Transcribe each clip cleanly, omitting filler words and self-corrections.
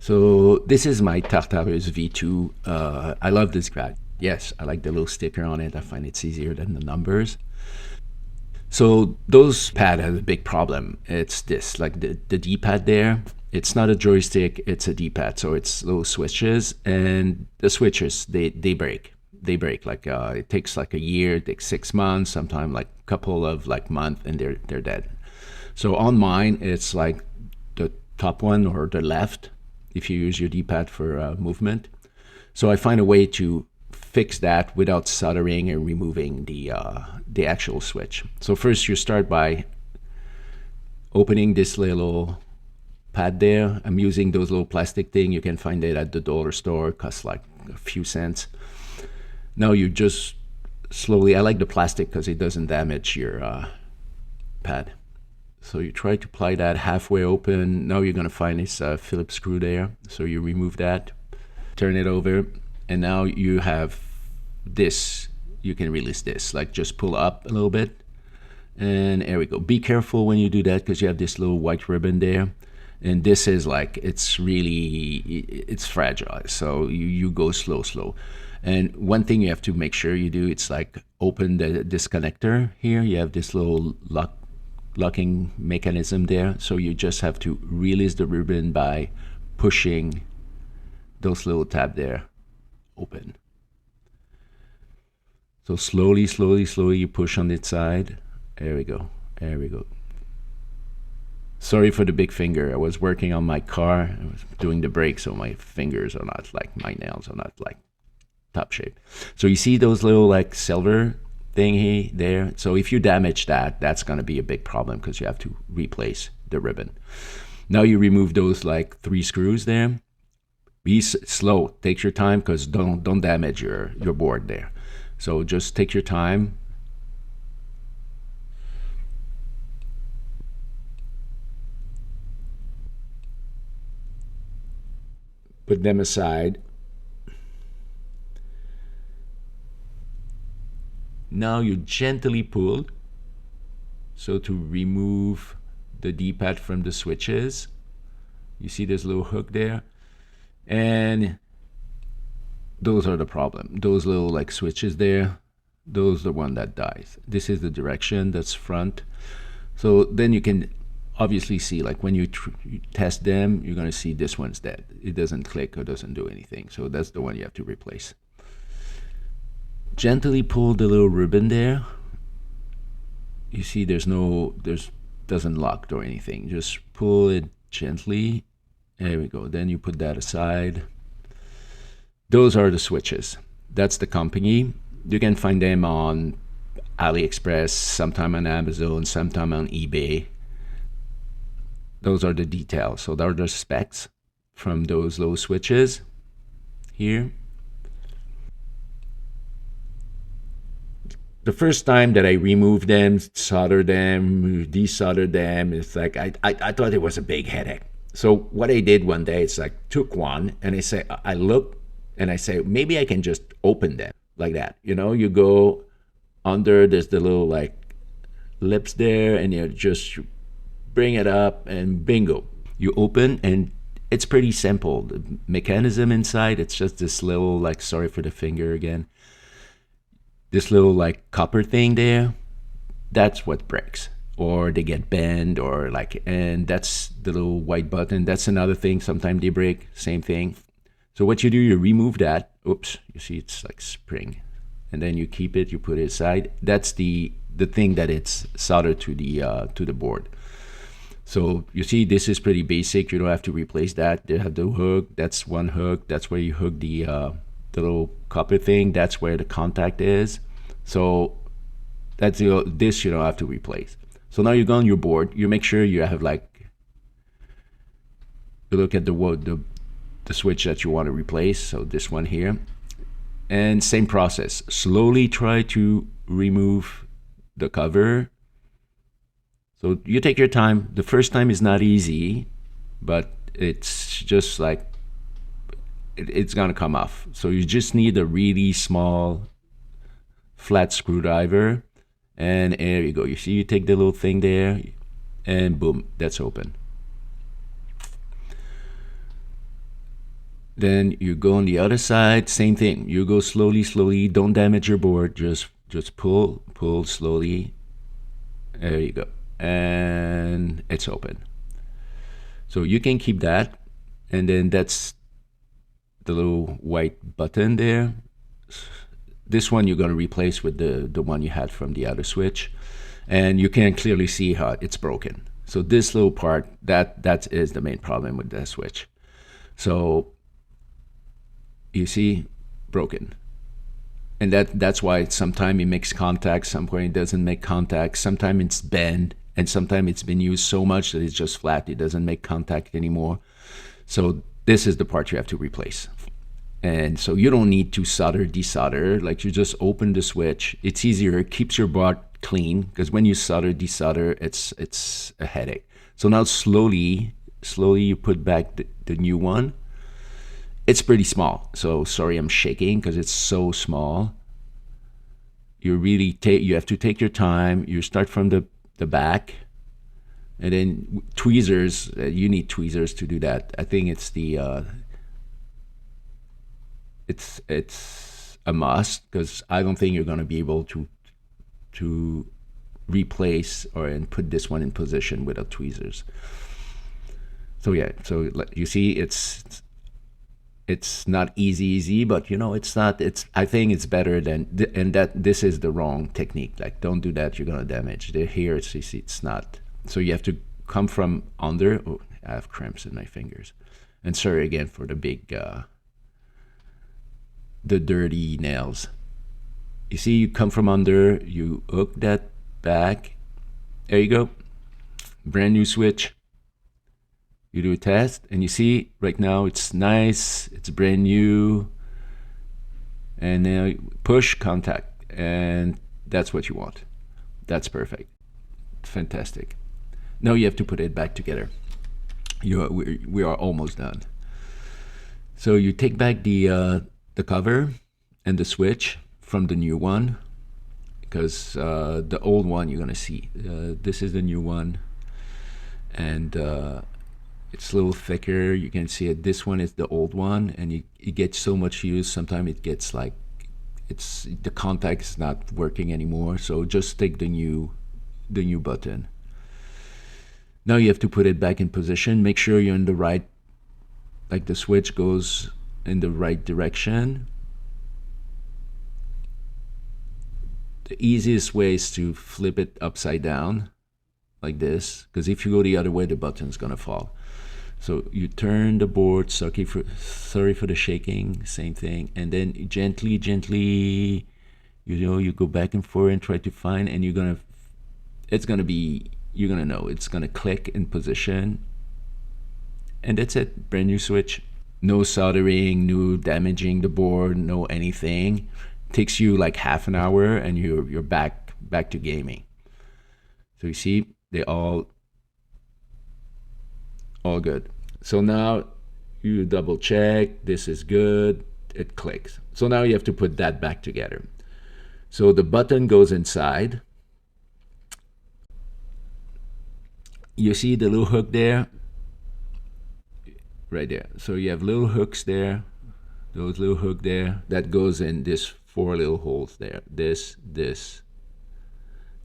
So this is my Tartarus V2. I love this pad. Yes, I like the little sticker on it. I find it's easier than the numbers. So those pad has a big problem. It's this, like the D-pad there. It's not a joystick, it's a D-pad. So it's little switches, and the switches, they break. They break. Like it takes like a year, it takes 6 months, sometimes like a couple of like months, and they're dead. So on mine, it's like the top one or the left, if you use your D-pad for movement. So I find a way to fix that without soldering and removing the actual switch. So first you start by opening this little pad there. I'm using those little plastic thing. You can find it at the dollar store. It costs like a few cents. Now you just slowly, I like the plastic because it doesn't damage your pad. So you try to ply that halfway open. Now you're gonna find this Phillips screw there. So you remove that, turn it over, and now you have this. You can release this, like just pull up a little bit, and there we go. Be careful when you do that because you have this little white ribbon there, and this is like, it's fragile. So you go slow. And one thing you have to make sure you do, it's like open the disconnector here. You have this little locking mechanism there, so you just have to release the ribbon by pushing those little tab there open. So slowly you push on its side. There we go. Sorry for the big finger. I was working on my car. I was doing the brake, so my fingers are not like, my nails are not like top shape. So you see those little like silver thingy there. So if you damage that, that's going to be a big problem because you have to replace the ribbon. Now you remove those like 3 screws there. Be slow, take your time, because don't damage your board there. So just take your time. Put them aside. Now you gently pull, so to remove the D-pad from the switches. You see this little hook there, and those are the problem. Those little like switches there, those are the one that dies. This is the direction, that's front. So then you can obviously see, like when you test them, you're gonna see this one's dead. It doesn't click or doesn't do anything. So that's the one you have to replace. Gently pull the little ribbon there. You see there's doesn't lock or anything. Just pull it gently. There we go. Then you put that aside. Those are the switches. That's the company. You can find them on AliExpress, sometime on Amazon, sometime on eBay. Those are the details. So those are the specs from those little switches here. The first time that I removed them, soldered them, desoldered them, it's like I thought it was a big headache. So what I did one day, it's like took one and I look and I say, maybe I can just open them like that. You know, you go under, there's the little like lips there, and you just bring it up and bingo, you open, and it's pretty simple. The mechanism inside, it's just this little like, sorry for the finger again, this little like copper thing there, that's what breaks, or they get bent, or like, and that's the little white button. That's another thing, sometimes they break, same thing. So what you do, you remove that. Oops, you see it's like spring, and then you keep it, you put it aside. That's the thing that it's soldered to the board. So you see, this is pretty basic. You don't have to replace that. They have the hook. That's one hook. That's where you hook the little copper thing. That's where the contact is. So that's this you don't have to replace. So now you go on your board. You make sure you have like, you look at the switch that you want to replace. So this one here, and same process. Slowly try to remove the cover. So you take your time. The first time is not easy, but it's just like, it's gonna come off. So you just need a really small flat screwdriver, and there you go. You see, you take the little thing there, and boom, that's open. Then you go on the other side, same thing. You go slowly, slowly. Don't damage your board. Just pull, pull slowly. There you go. And it's open. So you can keep that. And then that's the little white button there. This one you're going to replace with the one you had from the other switch. And you can clearly see how it's broken. So this little part, that is the main problem with that switch. So you see, broken. And that's why sometimes it makes contact, sometimes it doesn't make contact, sometimes it's bent, and sometimes it's been used so much that it's just flat, it doesn't make contact anymore. So this is the part you have to replace. And so you don't need to solder, desolder, like you just open the switch. It's easier, it keeps your board clean, because when you solder, desolder, it's a headache. So now slowly you put back the new one. It's pretty small, so sorry I'm shaking because it's so small. You really you have to take your time. You start from the back, and then tweezers. You need tweezers to do that. I think it's it's a must, because I don't think you're going to be able to replace and put this one in position without tweezers. So yeah, so you see, it's not easy, but you know, it's not, I think it's better than, and that this is the wrong technique. Like, don't do that, you're gonna damage. Here, it's not. So you have to come from under. Oh, I have cramps in my fingers. And sorry again for the big, the dirty nails. You see, you come from under, you hook that back. There you go. Brand new switch. You do a test, and you see right now it's nice, it's brand new, and now push, contact, and that's what you want. That's perfect. Fantastic. Now you have to put it back together. We are almost done. So you take back the cover and the switch from the new one, because the old one you're gonna see. This is the new one, and it's a little thicker. You can see it. This one is the old one, and it gets so much use. Sometimes it gets like, the contact is not working anymore. So just take the new button. Now you have to put it back in position. Make sure you're in the right, like the switch goes in the right direction. The easiest way is to flip it upside down like this, because if you go the other way, the button's gonna fall. So you turn the board, sorry for the shaking, same thing, and then gently, you go back and forth and try to find, and you're gonna know it's gonna click in position, and that's it. Brand new switch. No soldering, no damaging the board, no anything. Takes you like half an hour, and you're back to gaming. So you see, they all good. So now you double check, this is good, it clicks. So now you have to put that back together. So the button goes inside. You see the little hook there? Right there. So you have little hooks there, those little hook there, that goes in this 4 little holes there. This,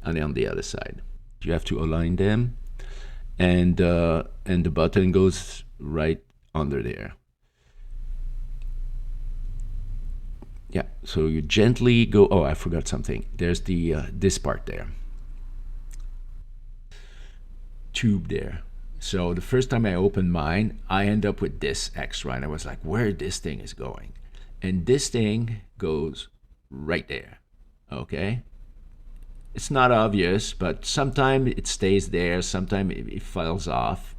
and on the other side. You have to align them, and the button goes right under there. Yeah, so you gently go, oh, I forgot something. There's the this part there. Tube there. So the first time I opened mine, I end up with this extra, and I was like, where this thing is going? And this thing goes right there, okay? It's not obvious, but sometimes it stays there, sometimes it falls off.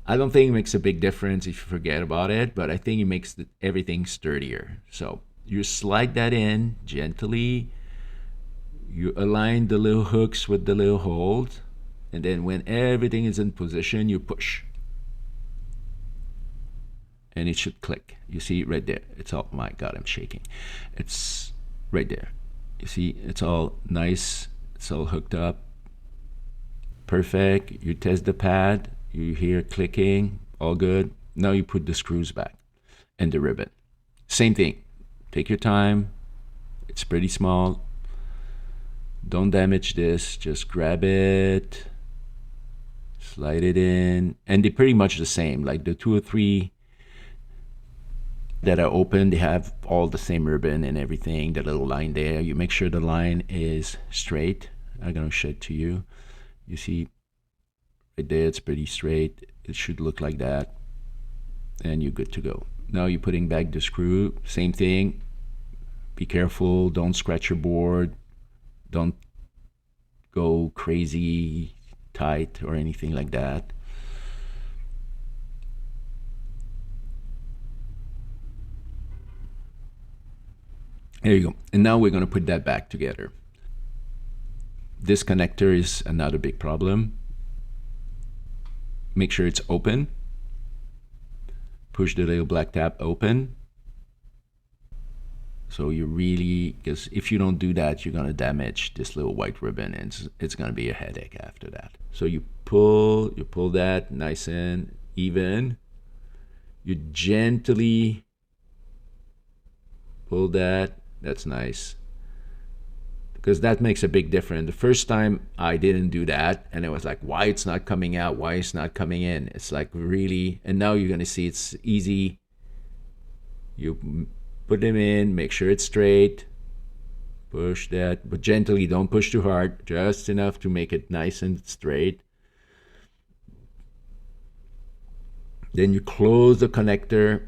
I don't think it makes a big difference if you forget about it, but I think it makes everything sturdier. So you slide that in gently, you align the little hooks with the little holes, and then when everything is in position, you push. And it should click. You see right there. It's all, my God, I'm shaking. It's right there. You see, it's all nice. It's all hooked up. Perfect. You test the pad. You hear clicking. All good. Now you put the screws back. and the ribbon. Same thing. Take your time. It's pretty small. Don't damage this. Just grab it, slide it in, and they're pretty much the same. Like the 2 or 3 that are open, they have all the same ribbon and everything. The little line there, you make sure the line is straight. I'm gonna show it to you. You see right there, it's pretty straight. It should look like that, and you're good to go. Now you're putting back the screw. Same thing. Be careful. Don't scratch your board. Don't go crazy tight or anything like that. There you go. And now we're going to put that back together. This connector is another big problem. Make sure it's open. Push the little black tab open. So you really, because if you don't do that, you're going to damage this little white ribbon, and it's going to be a headache after that. So you pull that nice and even. You gently pull that. That's nice, because that makes a big difference. The first time I didn't do that, and it was like, why it's not coming out, why it's not coming in. It's like really, and now you're going to see it's easy. You put them in, make sure it's straight, push that, but gently, don't push too hard, just enough to make it nice and straight. Then you close the connector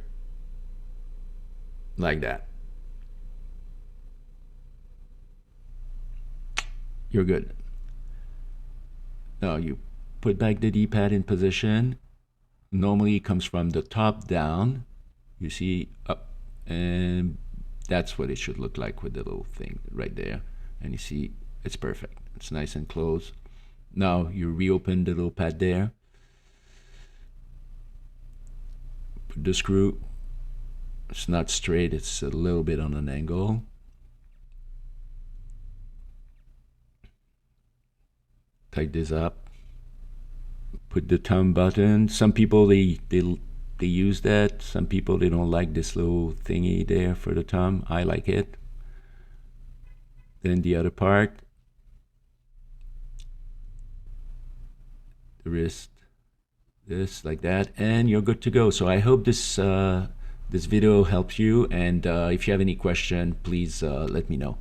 like that. You're good. Now you put back the D-pad in position. Normally it comes from the top down. You see up, and that's what it should look like with the little thing right there. And you see it's perfect. It's nice and close. Now you reopen the little pad there. Put the screw. It's not straight, it's a little bit on an angle. Tighten this up. Put the thumb button. Some people they use that. Some people they don't like this little thingy there for the thumb. I like it. Then the other part, the wrist, this like that, and you're good to go. So I hope this this video helps you, and if you have any question, please let me know.